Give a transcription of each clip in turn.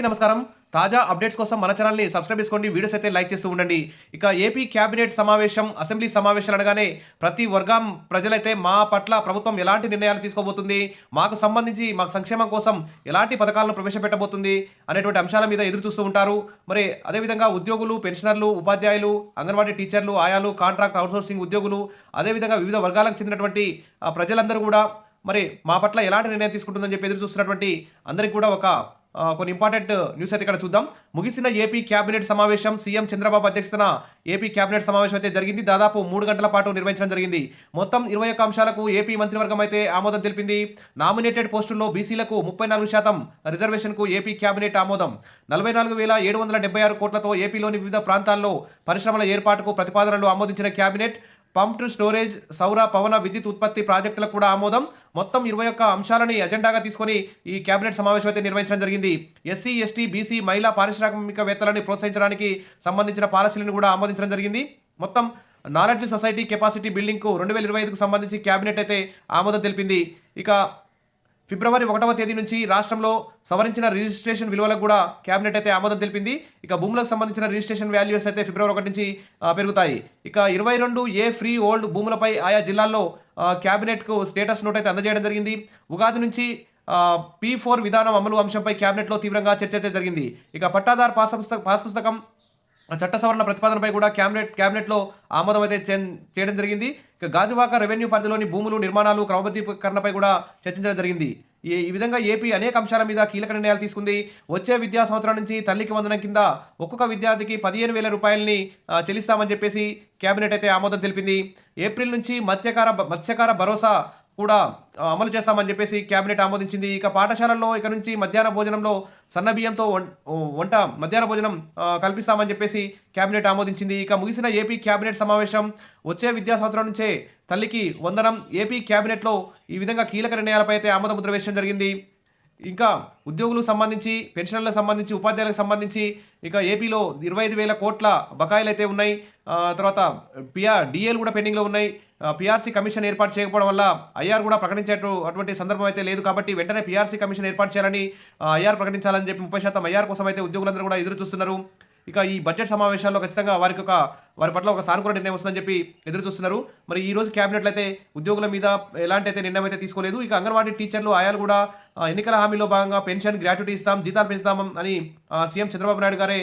నమస్కారం. తాజా అప్డేట్స్ కోసం మన ఛానల్‌ని సబ్స్క్రైబ్ చేసుకోండి. వీడియోస్ అయితే లైక్ చేస్తూ ఉండండి. ఇక ఏపీ క్యాబినెట్ సమావేశం, అసెంబ్లీ సమావేశాలు అనగానే ప్రతి వర్గం ప్రజలైతే మా పట్ల ప్రభుత్వం ఎలాంటి నిర్ణయాలు తీసుకోబోతుంది, మాకు సంక్షేమం కోసం ఎలాంటి పథకాలను ప్రవేశపెట్టబోతుంది అనేటువంటి అంశాల మీద ఎదురు చూస్తూ ఉంటారు. మరి అదేవిధంగా ఉద్యోగులు, పెన్షనర్లు, ఉపాధ్యాయులు, అంగన్వాడీ టీచర్లు, ఆయాలు, కాంట్రాక్ట్ అవుట్‌సోర్సింగ్ ఉద్యోగులు, అదేవిధంగా వివిధ వర్గాలకు చెందినటువంటి ప్రజలందరూ కూడా మరి మా పట్ల ఎలాంటి నిర్ణయం తీసుకుంటుందని చెప్పి ఎదురు చూస్తున్నటువంటి అందరికి కూడా కొన్ని ఇంపార్టెంట్ న్యూస్ అయితే ఇక్కడ చూద్దాం. ముగిసిన ఏపీ క్యాబినెట్ సమావేశం, సీఎం చంద్రబాబు అధ్యక్షతన ఏపీ క్యాబినెట్ సమావేశం అయితే జరిగింది. దాదాపు 3 గంటల పాటు నిర్వహించడం జరిగింది. మొత్తం 21 అంశాలకు ఏపీ మంత్రివర్గం అయితే ఆమోదం తెలిపింది. నామినేటెడ్ పోస్టుల్లో బీసీలకు 34% రిజర్వేషన్కు ఏపీ క్యాబినెట్ ఆమోదం. 44,776 కోట్లతో ఏపీలోని వివిధ ప్రాంతాల్లో పరిశ్రమల ఏర్పాటుకు ప్రతిపాదనలు ఆమోదించిన క్యాబినెట్. పంప్డ్ స్టోరేజ్, సౌర పవన విద్యుత్ ఉత్పత్తి ప్రాజెక్టులకు కూడా ఆమోదం. మొత్తం 21 అంశాలని అజెండాగా తీసుకొని ఈ కేబినెట్ సమావేశం అయితే నిర్వహించడం జరిగింది. ఎస్సీ, ఎస్టీ, బీసీ, మహిళా పారిశ్రామికవేత్తలని ప్రోత్సహించడానికి సంబంధించిన పాలసీలను కూడా ఆమోదించడం జరిగింది. మొత్తం నాలెడ్జ్ సొసైటీ కెపాసిటీ బిల్డింగ్కు 2025కు సంబంధించి కేబినెట్ అయితే ఆమోదం తెలిపింది. ఇక ఫిబ్రవరి 1వ తేదీ నుంచి రాష్ట్రంలో సవరించిన రిజిస్ట్రేషన్ విలువలకు కూడా కేబినెట్ అయితే ఆమోదం తెలిపింది. ఇక భూములకు సంబంధించిన రిజిస్ట్రేషన్ వాల్యూస్ అయితే ఫిబ్రవరి 1 నుంచి పెరుగుతాయి. ఇక 22 ఫ్రీ ఓల్డ్ భూములపై ఆయా జిల్లాల్లో కేబినెట్కు స్టేటస్ నోట్ అయితే అందజేయడం జరిగింది. ఉగాది నుంచి P4 విధానం అమలు అంశంపై కేబినెట్లో తీవ్రంగా చర్చ అయితే జరిగింది. ఇక పట్టాదార్ పాస్ పుస్తకం చట్ట సవరణ ప్రతిపాదనపై కూడా క్యాబినెట్లో ఆమోదం అయితే చేయడం జరిగింది. ఇక గాజువాక రెవెన్యూ పరిధిలోని భూములు, నిర్మాణాలు క్రమబద్ధీకరణపై కూడా చర్చించడం జరిగింది. ఈ విధంగా ఏపీ అనేక అంశాల మీద కీలక నిర్ణయాలు తీసుకుంది. వచ్చే విద్యా సంవత్సరం నుంచి తల్లికి వందనం కింద ఒక్కొక్క విద్యార్థికి 15,000 రూపాయలని చెల్లిస్తామని చెప్పేసి కేబినెట్ అయితే ఆమోదం తెలిపింది. ఏప్రిల్ నుంచి మత్స్యకార భరోసా కూడా అమలు చేస్తామని చెప్పేసి కేబినెట్ ఆమోదించింది. ఇక పాఠశాలల్లో ఇక నుంచి మధ్యాహ్న భోజనంలో సన్న బియ్యంతో మధ్యాహ్న భోజనం కల్పిస్తామని చెప్పేసి కేబినెట్ ఆమోదించింది. ఇక ముగిసిన ఏపీ క్యాబినెట్ సమావేశం, వచ్చే విద్యా సంవత్సరం నుంచే తల్లికి వందనం. ఏపీ క్యాబినెట్లో ఈ విధంగా కీలక నిర్ణయాలపై అయితే ఆమోద ముద్ర వేయడం జరిగింది. ఇంకా ఉద్యోగులకు సంబంధించి, పెన్షన్లకు సంబంధించి, ఉపాధ్యాయులకు సంబంధించి ఇక ఏపీలో 25,000 కోట్ల బకాయిలు అయితే ఉన్నాయి. తర్వాత డిఏలు కూడా పెండింగ్లో ఉన్నాయి. పీఆర్సీ కమిషన్ ఏర్పాటు చేయకపోవడం వల్ల ఐఆర్ కూడా అటువంటి సందర్భం అయితే లేదు. కాబట్టి వెంటనే పీఆర్సీ కమిషన్ ఏర్పాటు చేయాలని, ఐఆర్ ప్రకటించాలని చెప్పి 30% ఐఆర్ కోసం అయితే ఉద్యోగులందరూ కూడా ఎదురు చూస్తున్నారు. ఇక ఈ బడ్జెట్ సమావేశాల్లో ఖచ్చితంగా వారి పట్ల ఒక సానుకూల నిర్ణయం వస్తుందని చెప్పి ఎదురు చూస్తున్నారు. మరి ఈ రోజు క్యాబినెట్లో అయితే ఉద్యోగుల మీద ఎలాంటి అయితే నిర్ణయం అయితే తీసుకోలేదు. ఇక అంగన్వాడీ టీచర్లు, ఆయాలు కూడా ఎన్నికల హామీలో భాగంగా పెన్షన్, గ్రాట్యుటీ ఇస్తాం, జీతాలు పెంచుతాం అని సీఎం చంద్రబాబు నాయుడు గారే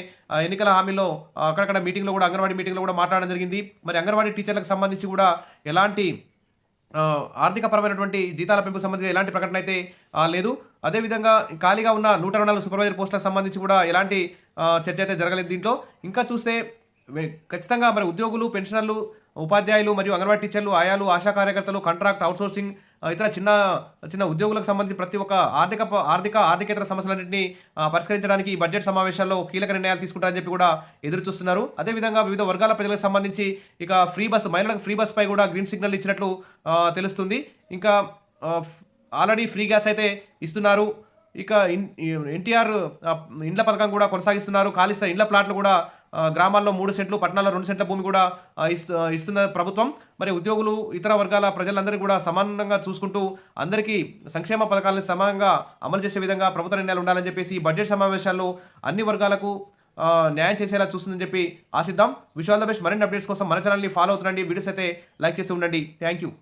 ఎన్నికల హామీలో అక్కడక్కడ మీటింగ్లో కూడా, అంగన్వాడీ మీటింగ్లో కూడా మాట్లాడడం జరిగింది. మరి అంగన్వాడీ టీచర్లకు సంబంధించి కూడా ఎలాంటి ఆర్థికపరమైనటువంటి జీతాల పెంపుకు సంబంధించి ఎలాంటి ప్రకటన అయితే లేదు. అదేవిధంగా ఖాళీగా ఉన్న 124 సూపర్వైజర్ పోస్టులకు సంబంధించి కూడా ఎలాంటి చర్చ అయితే జరగలేదు. దీంట్లో ఇంకా చూస్తే ఖచ్చితంగా మరి ఉద్యోగులు, పెన్షనర్లు, ఉపాధ్యాయులు మరియు అంగన్వాడీ టీచర్లు, ఆయాలు, ఆశా కార్యకర్తలు, కాంట్రాక్ట్ అవుట్సోర్సింగ్, ఇతర చిన్న ఉద్యోగులకు సంబంధించి ప్రతి ఒక్క ఆర్థికేతర సమస్యలన్నింటినీ పరిష్కరించడానికి ఈ బడ్జెట్ సమావేశాల్లో కీలక నిర్ణయాలు తీసుకుంటారని చెప్పి కూడా ఎదురు చూస్తున్నారు. అదేవిధంగా వివిధ వర్గాల ప్రజలకు సంబంధించి ఇక మహిళలకు ఫ్రీ బస్ పై కూడా గ్రీన్ సిగ్నల్ ఇచ్చినట్లు తెలుస్తుంది. ఇంకా ఆల్రెడీ ఫ్రీ గ్యాస్ అయితే ఇస్తున్నారు. ఇక ఎన్టీఆర్ ఇండ్ల పథకం కూడా కొనసాగిస్తున్నారు. ఖాళీ ఇండ్ల ప్లాట్లు కూడా గ్రామాల్లో 3 సెంట్లు, పట్టణాల్లో 2 సెంట్ల భూమి కూడా ఇస్తున్న ప్రభుత్వం. మరి ఉద్యోగులు, ఇతర వర్గాల ప్రజలందరినీ కూడా సమానంగా చూసుకుంటూ అందరికీ సంక్షేమ పథకాలను సమానంగా అమలు చేసే విధంగా ప్రభుత్వ నిర్ణయాలు ఉండాలని చెప్పేసి ఈ బడ్జెట్ సమావేశాల్లో అన్ని వర్గాలకు న్యాయం చేసేలా చూస్తుందని చెప్పి ఆశిద్దాం. Wish all the best. మరిన్ని అప్డేట్స్ కోసం మన ఛానల్ని ఫాలో అవుతుండండి. వీడియోస్ అయితే లైక్ చేసి ఉండండి. Thank you.